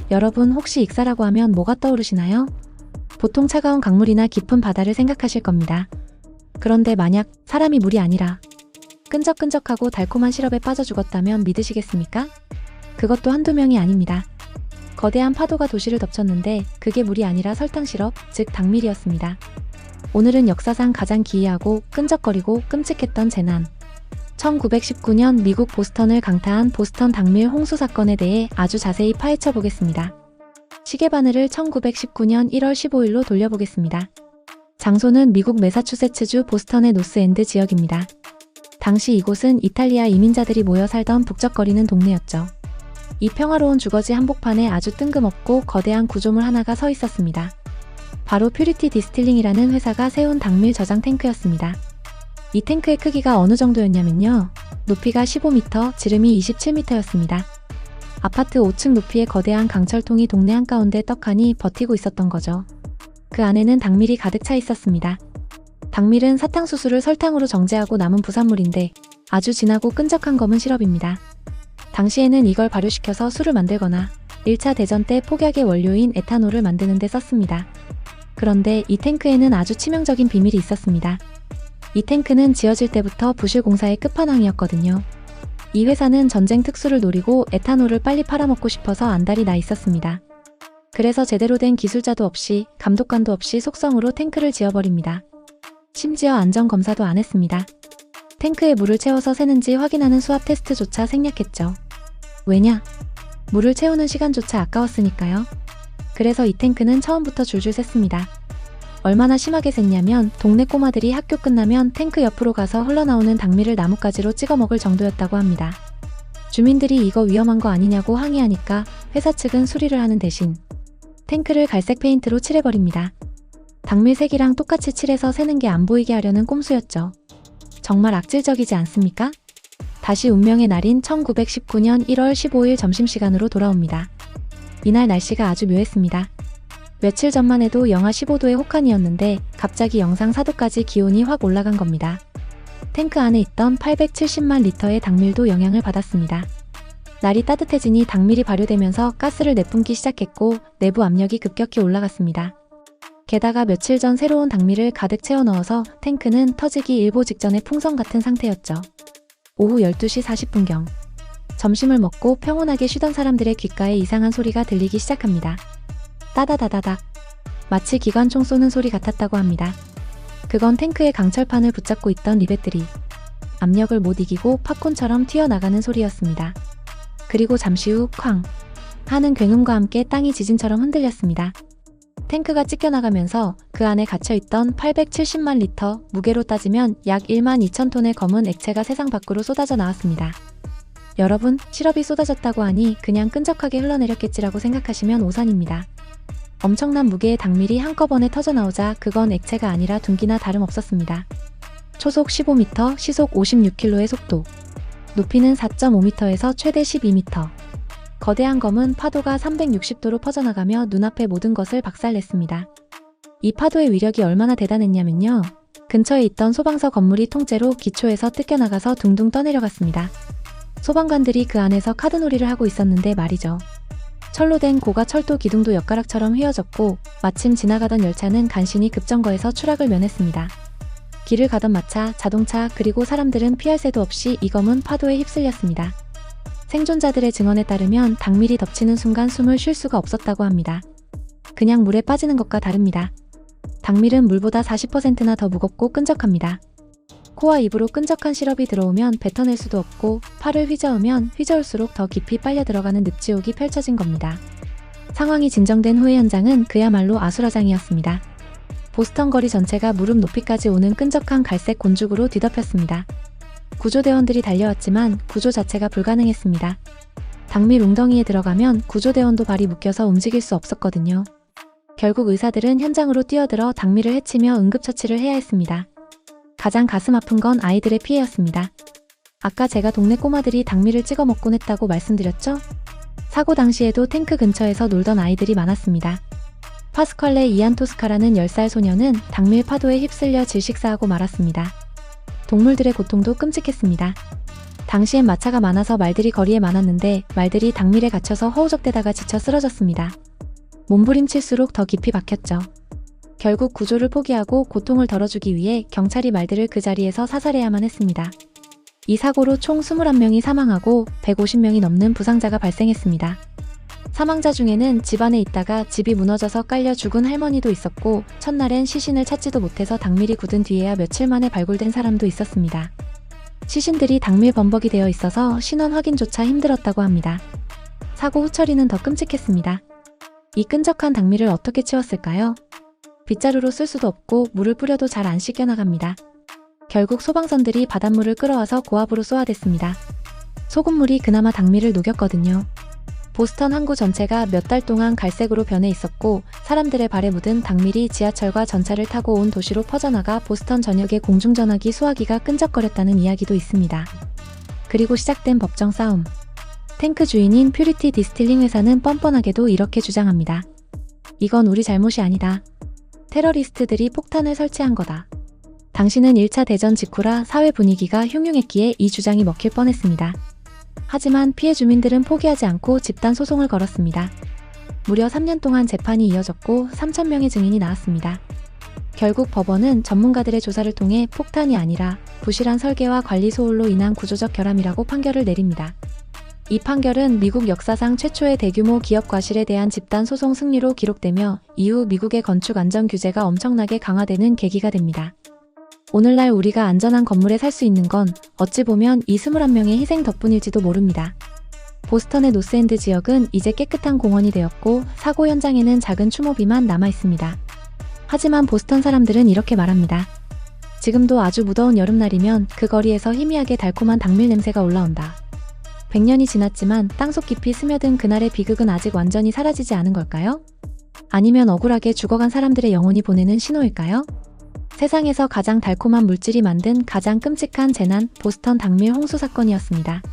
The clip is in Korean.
여러분 혹시 익사라고 하면 뭐가 떠오르시나요? 보통 차가운 강물이나 깊은 바다를 생각하실 겁니다. 그런데 만약 사람이 물이 아니라 끈적끈적하고 달콤한 시럽에 빠져 죽었다면 믿으시겠습니까? 그것도 한두 명이 아닙니다. 거대한 파도가 도시를 덮쳤는데 그게 물이 아니라 설탕 시럽, 즉 당밀이었습니다. 오늘은 역사상 가장 기이하고 끈적거리고 끔찍했던 재난, 1919년 미국 보스턴을 강타한 보스턴 당밀 홍수 사건에 대해 아주 자세히 파헤쳐 보겠습니다. 시계바늘을 1919년 1월 15일로 돌려보겠습니다. 장소는 미국 매사추세츠주 보스턴의 노스엔드 지역입니다. 당시 이곳은 이탈리아 이민자들이 모여 살던 북적거리는 동네였죠. 이 평화로운 주거지 한복판에 아주 뜬금없고 거대한 구조물 하나가 서 있었습니다. 바로 퓨리티 디스틸링이라는 회사가 세운 당밀 저장 탱크였습니다. 이 탱크의 크기가 어느 정도였냐면요. 높이가 15m, 지름이 27m였습니다. 아파트 5층 높이의 거대한 강철통이 동네 한가운데 떡하니 버티고 있었던 거죠. 그 안에는 당밀이 가득 차 있었습니다. 당밀은 사탕수수를 설탕으로 정제하고 남은 부산물인데 아주 진하고 끈적한 검은 시럽입니다. 당시에는 이걸 발효시켜서 술을 만들거나 1차 대전 때 폭약의 원료인 에탄올을 만드는 데 썼습니다. 그런데 이 탱크에는 아주 치명적인 비밀이 있었습니다. 이 탱크는 지어질 때부터 부실공사의 끝판왕이었거든요. 이 회사는 전쟁 특수를 노리고 에탄올을 빨리 팔아먹고 싶어서 안달이 나 있었습니다. 그래서 제대로 된 기술자도 없이 감독관도 없이 속성으로 탱크를 지어버립니다. 심지어 안전검사도 안 했습니다. 탱크에 물을 채워서 새는지 확인하는 수압 테스트조차 생략했죠. 왜냐? 물을 채우는 시간조차 아까웠으니까요. 그래서 이 탱크는 처음부터 줄줄 샜습니다. 얼마나 심하게 샜냐면 동네 꼬마들이 학교 끝나면 탱크 옆으로 가서 흘러나오는 당밀을 나뭇가지로 찍어 먹을 정도였다고 합니다. 주민들이 이거 위험한 거 아니냐고 항의하니까 회사 측은 수리를 하는 대신 탱크를 갈색 페인트로 칠해버립니다. 당밀 색이랑 똑같이 칠해서 새는 게 안 보이게 하려는 꼼수였죠. 정말 악질적이지 않습니까? 다시 운명의 날인 1919년 1월 15일 점심시간으로 돌아옵니다. 이날 날씨가 아주 묘했습니다. 며칠 전만 해도 영하 15도의 혹한이었는데 갑자기 영상 4도까지 기온이 확 올라간 겁니다. 탱크 안에 있던 870만 리터의 당밀도 영향을 받았습니다. 날이 따뜻해지니 당밀이 발효되면서 가스를 내뿜기 시작했고 내부 압력이 급격히 올라갔습니다. 게다가 며칠 전 새로운 당밀을 가득 채워 넣어서 탱크는 터지기 일보 직전의 풍선 같은 상태였죠. 오후 12시 40분경 점심을 먹고 평온하게 쉬던 사람들의 귓가에 이상한 소리가 들리기 시작합니다. 따다다다닥, 마치 기관총 쏘는 소리 같았다고 합니다. 그건 탱크의 강철판을 붙잡고 있던 리벳들이 압력을 못 이기고 팝콘처럼 튀어나가는 소리였습니다. 그리고 잠시 후 쾅 하는 굉음과 함께 땅이 지진처럼 흔들렸습니다. 탱크가 찢겨나가면서 그 안에 갇혀있던 870만 리터, 무게로 따지면 약 1만 2천 톤의 검은 액체가 세상 밖으로 쏟아져 나왔습니다. 여러분, 시럽이 쏟아졌다고 하니 그냥 끈적하게 흘러내렸겠지라고 생각하시면 오산입니다. 엄청난 무게의 당밀이 한꺼번에 터져나오자 그건 액체가 아니라 둔기나 다름없었습니다. 초속 15m, 시속 56km의 속도, 높이는 4.5m에서 최대 12m. 거대한 검은 파도가 360도로 퍼져나가며 눈앞의 모든 것을 박살냈습니다. 이 파도의 위력이 얼마나 대단했냐면요. 근처에 있던 소방서 건물이 통째로 기초에서 뜯겨나가서 둥둥 떠내려갔습니다. 소방관들이 그 안에서 카드놀이를 하고 있었는데 말이죠. 철로 된 고가 철도 기둥도 엿가락처럼 휘어졌고 마침 지나가던 열차는 간신히 급정거에서 추락을 면했습니다. 길을 가던 마차, 자동차 그리고 사람들은 피할 새도 없이 이 검은 파도에 휩쓸렸습니다. 생존자들의 증언에 따르면 당밀이 덮치는 순간 숨을 쉴 수가 없었다고 합니다. 그냥 물에 빠지는 것과 다릅니다. 당밀은 물보다 40%나 더 무겁고 끈적합니다. 코와 입으로 끈적한 시럽이 들어오면 뱉어낼 수도 없고 팔을 휘저으면 휘저을수록 더 깊이 빨려 들어가는 늪지옥이 펼쳐진 겁니다. 상황이 진정된 후의 현장은 그야말로 아수라장이었습니다. 보스턴 거리 전체가 무릎 높이까지 오는 끈적한 갈색 곤죽으로 뒤덮였습니다. 구조대원들이 달려왔지만 구조 자체가 불가능했습니다. 당밀 웅덩이에 들어가면 구조대원도 발이 묶여서 움직일 수 없었거든요. 결국 의사들은 현장으로 뛰어들어 당밀을 해치며 응급처치를 해야 했습니다. 가장 가슴 아픈 건 아이들의 피해였습니다. 아까 제가 동네 꼬마들이 당밀을 찍어 먹곤 했다고 말씀드렸죠? 사고 당시에도 탱크 근처에서 놀던 아이들이 많았습니다. 파스칼레 이안토스카라는 10살 소녀는 당밀 파도에 휩쓸려 질식사하고 말았습니다. 동물들의 고통도 끔찍했습니다. 당시엔 마차가 많아서 말들이 거리에 많았는데 말들이 당밀에 갇혀서 허우적대다가 지쳐 쓰러졌습니다. 몸부림칠수록 더 깊이 박혔죠. 결국 구조를 포기하고 고통을 덜어주기 위해 경찰이 말들을 그 자리에서 사살해야만 했습니다. 이 사고로 총 21명이 사망하고 150명이 넘는 부상자가 발생했습니다. 사망자 중에는 집 안에 있다가 집이 무너져서 깔려 죽은 할머니도 있었고 첫날엔 시신을 찾지도 못해서 당밀이 굳은 뒤에야 며칠 만에 발굴된 사람도 있었습니다. 시신들이 당밀 범벅이 되어 있어서 신원 확인조차 힘들었다고 합니다. 사고 후 처리는 더 끔찍했습니다. 이 끈적한 당밀을 어떻게 치웠을까요? 빗자루로 쓸 수도 없고 물을 뿌려도 잘 안 씻겨나갑니다. 결국 소방선들이 바닷물을 끌어와서 고압으로 쏘아댔습니다. 소금물이 그나마 당밀을 녹였거든요. 보스턴 항구 전체가 몇 달 동안 갈색으로 변해 있었고 사람들의 발에 묻은 당밀이 지하철과 전차를 타고 온 도시로 퍼져나가 보스턴 전역의 공중전화기 수화기가 끈적거렸다는 이야기도 있습니다. 그리고 시작된 법정 싸움. 탱크 주인인 퓨리티 디스틸링 회사는 뻔뻔하게도 이렇게 주장합니다. 이건 우리 잘못이 아니다. 테러리스트들이 폭탄을 설치한 거다. 당시는 1차 대전 직후라 사회 분위기가 흉흉했기에 이 주장이 먹힐 뻔했습니다. 하지만 피해 주민들은 포기하지 않고 집단 소송을 걸었습니다. 무려 3년 동안 재판이 이어졌고 3,000명의 증인이 나왔습니다. 결국 법원은 전문가들의 조사를 통해 폭탄이 아니라 부실한 설계와 관리 소홀로 인한 구조적 결함이라고 판결을 내립니다. 이 판결은 미국 역사상 최초의 대규모 기업 과실에 대한 집단 소송 승리로 기록되며 이후 미국의 건축 안전 규제가 엄청나게 강화되는 계기가 됩니다. 오늘날 우리가 안전한 건물에 살 수 있는 건 어찌 보면 이 21명의 희생 덕분일지도 모릅니다. 보스턴의 노스엔드 지역은 이제 깨끗한 공원이 되었고 사고 현장에는 작은 추모비만 남아 있습니다. 하지만 보스턴 사람들은 이렇게 말합니다. 지금도 아주 무더운 여름날이면 그 거리에서 희미하게 달콤한 당밀 냄새가 올라온다. 100년이 지났지만 땅속 깊이 스며든 그날의 비극은 아직 완전히 사라지지 않은 걸까요? 아니면 억울하게 죽어간 사람들의 영혼이 보내는 신호일까요? 세상에서 가장 달콤한 물질이 만든 가장 끔찍한 재난, 보스턴 당밀 홍수 사건이었습니다.